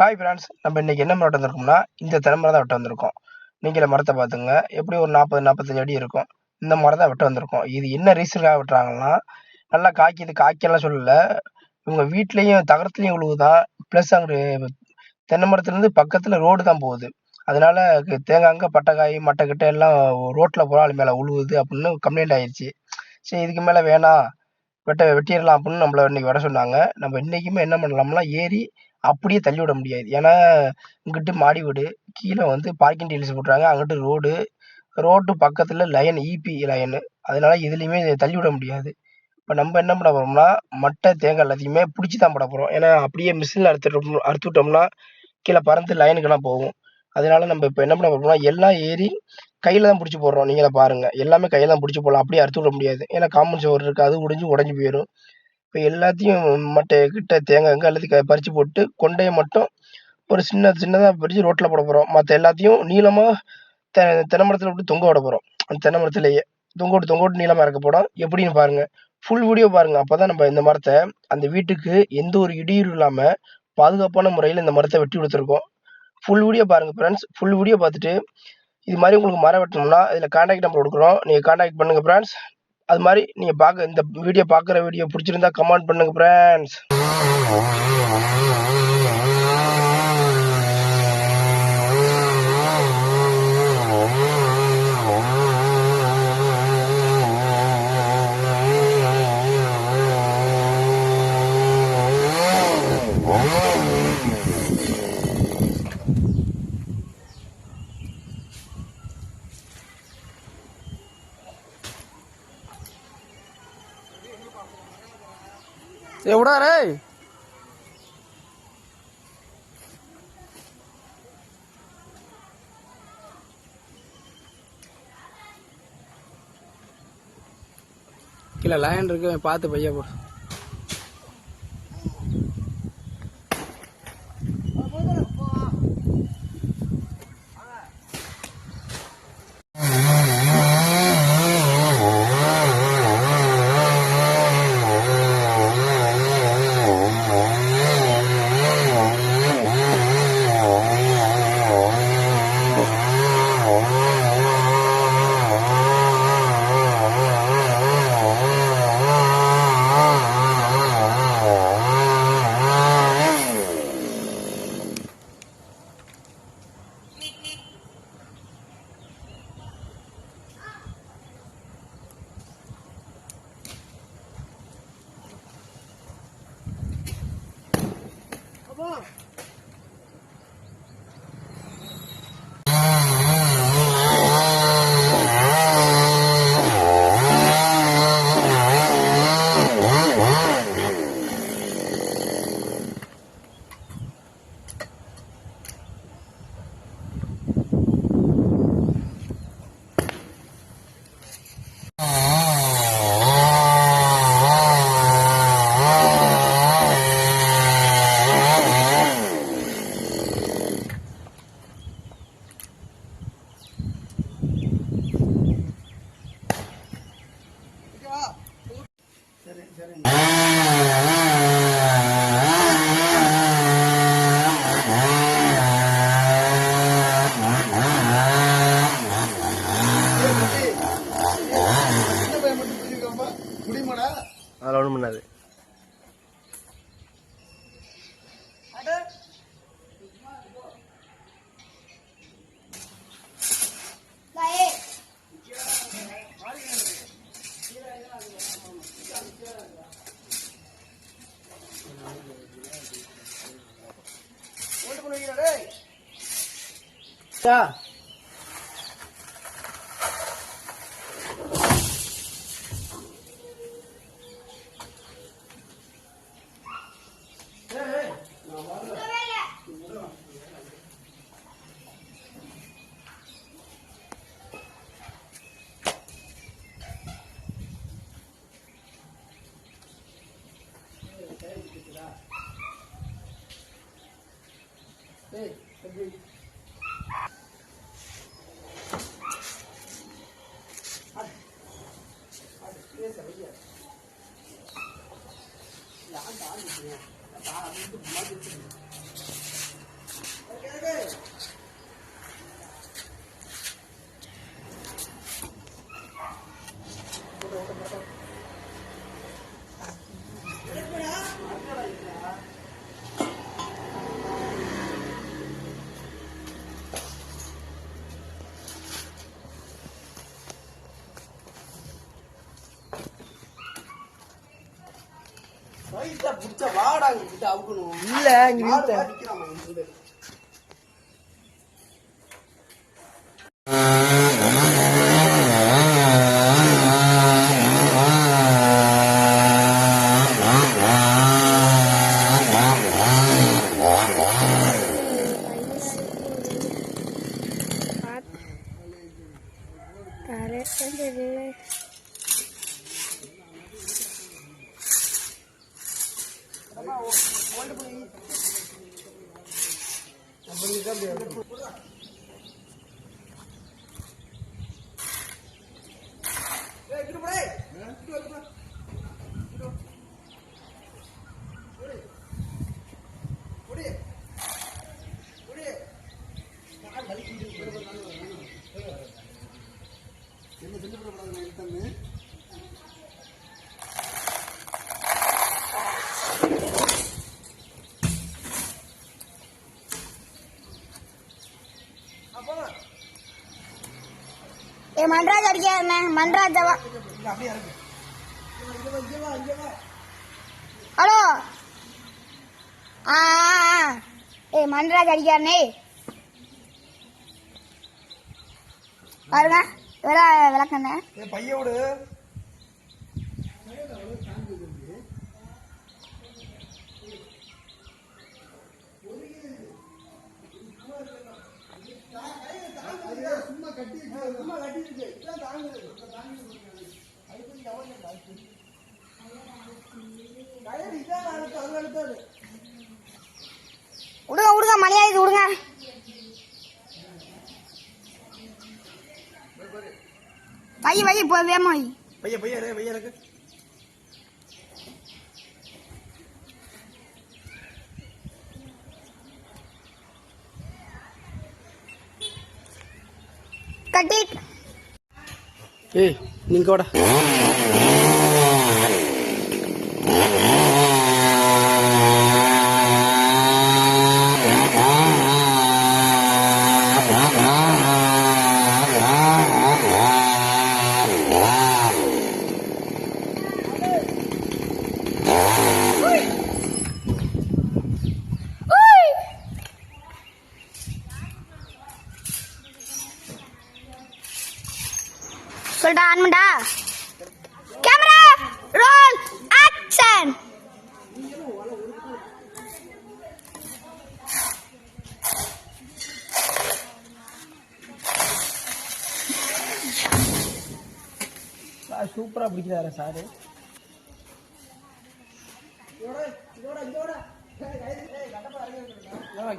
Hi friends, நம்ம இன்னைக்கு என்ன மரம் வந்திருக்கோம்னா இந்த தென்னை மரம் தான் வெட்ட வந்திருக்கோம். நீங்களே மரத்தை பார்த்துங்க, எப்படி ஒரு 40-45 அடி இருக்கும். இந்த மரம் தான் வெட்ட வந்திருக்கோம். இது என்ன ரீசனுக்காக வெட்டுறாங்கன்னா, நல்லா காய்க்குது காய்க்கலாம் சொல்லல, இவங்க வீட்லேயும் தகரத்துலேயும் விழுவுதான். ப்ளஸ் அங்கே தென்னை மரத்துலேருந்து பக்கத்தில் ரோடு தான் போகுது. அதனால தேங்காங்க பட்டைக்காய் மட்டைக்கிட்ட எல்லாம் ரோட்டில் போகிற ஆள் மேலே உழுவுது அப்படின்னு கம்ப்ளைண்ட் ஆயிடுச்சு. சரி, இதுக்கு மேலே வேணாம், வெட்டிடலாம் அப்படின்னு நம்மள இன்னைக்கு வர சொன்னாங்க. நம்ம இன்னைக்குமே என்ன பண்ணலாம்னா ஏறி அப்படியே தள்ளி விட முடியாது. ஏன்னா இங்கிட்டு மாடி வீடு, கீழே வந்து பார்க்கிங் டீல்ஸ் போட்டுறாங்க, அங்கிட்டு ரோடு, ரோட்டு பக்கத்துல லைன் இபி லைனு. அதனால எதுலையுமே தள்ளி விட முடியாது. இப்போ நம்ம என்ன பண்ண போறோம்னா மட்டை தேங்காய் எல்லாத்தையுமே பிடிச்சி தான் போட போறோம். ஏன்னா அப்படியே மிஷினில் அறுத்து விட்டோம்னா கீழே பறந்து லைனுக்கெல்லாம் போகும். அதனால நம்ம இப்போ என்ன பண்ண போறோம்னா எல்லாம் ஏறி கையில தான் பிடிச்சி போடுறோம். நீங்களே பாருங்க, எல்லாமே கையில தான் பிடிச்சி போடலாம், அப்படியே அறுத்து விட முடியாது. ஏன்னா காம்பவுண்ட் சுவர் இருக்கு, அது உடைஞ்சு போயிடும். இப்போ எல்லாத்தையும் மட்டை கிட்ட தேங்காய் எல்லாத்தையும் பறித்து போட்டு கொண்டையை மட்டும் ஒரு சின்னதாக பறித்து ரோட்டில் போட போகிறோம். மற்ற எல்லாத்தையும் நீளமாக தென்னை மரத்தில் விட்டு தொங்க விட போகிறோம். அந்த தென்னை மரத்துலேயே தொங்க விட்டு நீளமாக இருக்க போகிறோம். எப்படின்னு பாருங்கள், ஃபுல் வீடியோ பாருங்கள். அப்போ தான் நம்ம இந்த மரத்தை அந்த வீட்டுக்கு எந்த ஒரு இடையூறும் இல்லாமல் பாதுகாப்பான முறையில் இந்த மரத்தை வெட்டி கொடுத்துருக்கோம். ஃபுல் வீடியோ பாருங்கள் ஃப்ரெண்ட்ஸ். ஃபுல் வீடியோ பார்த்துட்டு இது மாதிரி உங்களுக்கு மரம் வெட்டணும்னா இதில் கான்டாக்ட் நம்பர் கொடுக்குறோம், நீங்கள் கான்டாக்ட் பண்ணுங்கள் ஃப்ரெண்ட்ஸ். அது மாதிரி நீங்கள் இந்த வீடியோ பார்க்குற வீடியோ பிடிச்சிருந்தா கமெண்ட் பண்ணுங்கள் ஃப்ரெண்ட்ஸ். एवढा रे கீழே லைன் இருக்கு, பார்த்து பையா போ. அதெல்லாம் ஒன்றும் பண்ணாது. பிடிச்ச வாடா கிட்ட அவுக்கணும். இல்ல இங்க இழுத்தேன். மன்ராஜ் அடிக்காருண்ணே. மன்ராஜாவா? ஹலோ. மன்ராஜ் அடிக்காருண்ணே. பாருங்க விளக்கண்ணே. பையோடு விடுங்க மணியாயுது விடுங்க. வை போய் வேமா வை. பைய எனக்கு கட்டி. ஏய் நீங்க வாடா. சொல்லிட்டா ஆன்மண்டா. Camera role action. சூப்பரா பிடிக்கிறாரு சாரு.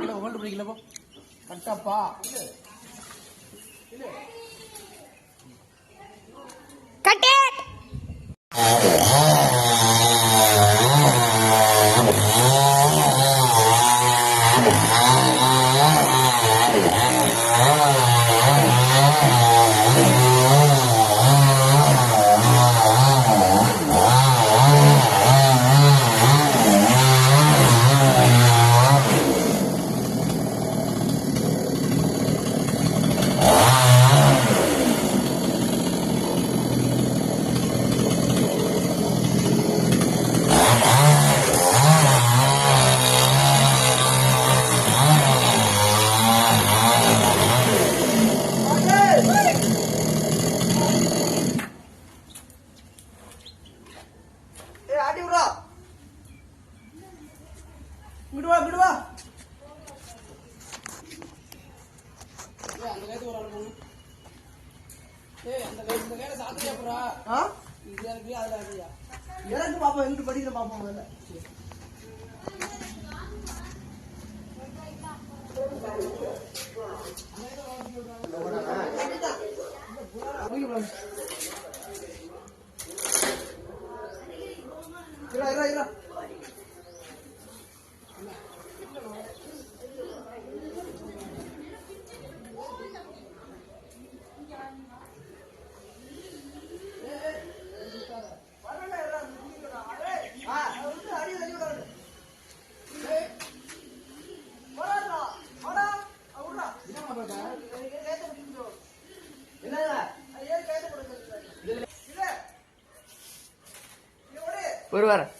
கிலோ ஹோல்டு பிடிக்கல போ கட்டப்பா. கட்டி. விடுவா அந்த கைத்து ஒரு ஆள் போகணும். அந்த கையில சாத்தியா போறா. இது இருக்கு அதுல இருக்கியா எனக்கு பாப்போம். எங்கிட்டு படிக்கிற பாப்போம் முதல்ல. ஒரு வாரம்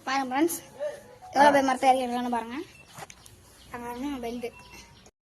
பாருங்க ஃப்ரெண்ட்ஸ் எவ்வளோ பேர் மரத்தை ஏறி இருக்கான்னு பாருங்க அங்கே பெல்ட்டு